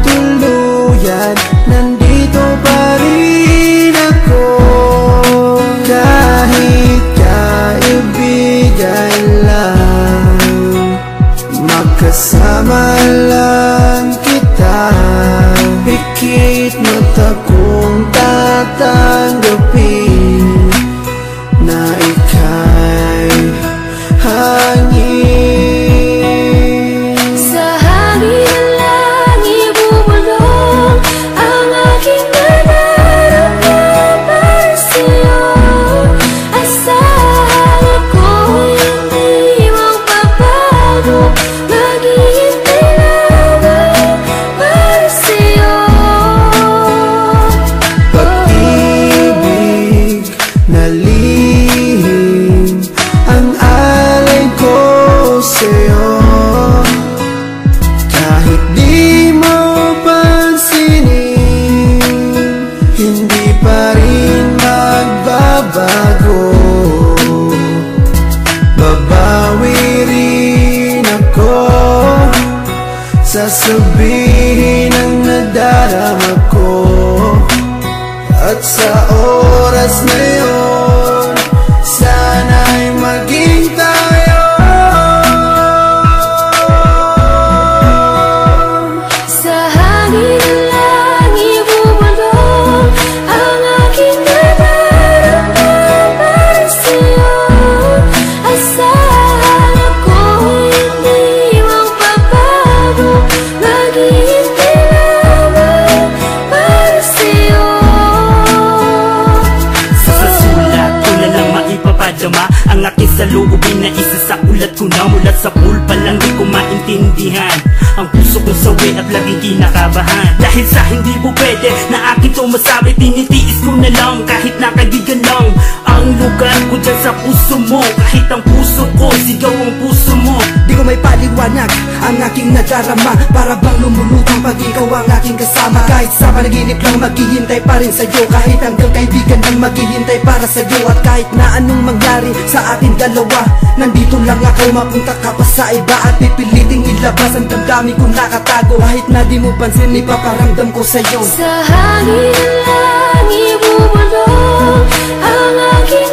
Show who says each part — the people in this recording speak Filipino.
Speaker 1: tuluyan, nandito pa rin ako. Kahit kaibigan lang, makasama lang kita. Pikit mata kong tatanggapin na ika'y hangin.
Speaker 2: Sa hangin lang ibubulong ang aking nararamdaman para sa'yo. Asahan ako'y hindi magbabago, maghihintay lamang para sa'yo.
Speaker 1: Pag-ibig na lihim ang alay ko sa'yo. Kahit di mo pansinin, hindi pa rin magbabago. Babawi rin ako, sasabihin ang nadarama ko. At sa oras na yun, sana'y maging tayo.
Speaker 2: Sa hangin lang ibubulong ang aking nararamdaman para sa'yo. Asahan ako'y hindi magbabago, maghihintay lamang para sa'yo.
Speaker 3: Sa sulat ko na lang maipapadama ang aking saloobin na isa sa ulat ko na. Mula sa pool pa lang di ko maintindihan ang puso kong sawi at laging kinakabahan. Dahil sa hindi po pwede na akin to masabi, tinitiis ko na lang kahit na kaibigan lang ang lugar ko dyan sa puso mo. Kahit ang puso ko, sigaw ang puso mo.
Speaker 4: Di ko may paliwanag ang aking nadarama, para bang lumulutang pag ikaw ang aking kasama. Kahit sa panaginip lang maghihintay pa rin sa'yo, kahit hanggang kaibigan lang maghihintay para sa'yo. At kahit na anong mangyari sa ating dalawa, nandito lang ako, mapunta ka pa sa iba at pipiliting ilabas ang damdamin kong nakatago. Kahit na di mo pansin, ipaparamdam ko sa'yo.
Speaker 2: Sa hangin lang ibubulong ang aking